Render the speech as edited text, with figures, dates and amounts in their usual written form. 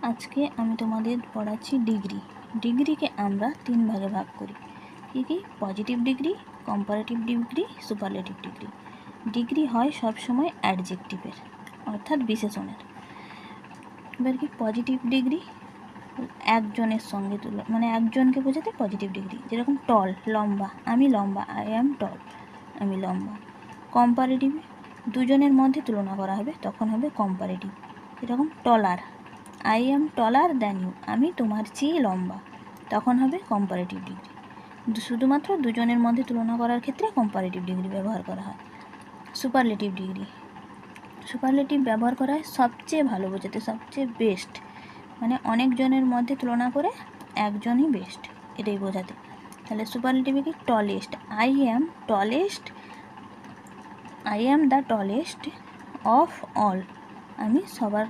আজকে আমি তোমাদের পড়াচ্ছি ডিগ্রি। ডিগ্রিকে আমরা 3 ভাগে ভাগ করি। কি? Positive degree, comparative degree, superlative degree. Degree হয় সবসময় অ্যাডজেক্টিভের, অর্থাৎ বিশেষণের। এবার কি পজিটিভ ডিগ্রি একজনের সঙ্গে মানে একজনকে বোঝাতে পজিটিভ ডিগ্রি, যেরকম টল, লম্বা, আমি লম্বা, আই অ্যাম টল, আমি লম্বা। কম্পারেটিভ দুজনের মধ্যে তুলনা করা হবে, তখন হবে কম্পারেটিভ, যেরকম taller, I am taller than you, আমি তোমার চেয়ে লম্বা, তখন হবে কম্পারেটিভ ডিগ্রি। শুধুমাত্র দুজনের মধ্যে তুলনা করার ক্ষেত্রে কম্পারেটিভ ডিগ্রি ব্যবহার করা হয়। সুপারলেটিভ ডিগ্রি, সুপারলেটিভ ব্যবহার করা হয় সবচেয়ে ভালো বোঝাতে, সবচেয়ে বেস্ট, মানে অনেকজনের মধ্যে তুলনা করে একজনই বেস্ট, এটাই বোঝাতে। তাহলে সুপারলেটিভে কি tallest, I am tallest, I am the tallest of all, আমি সবার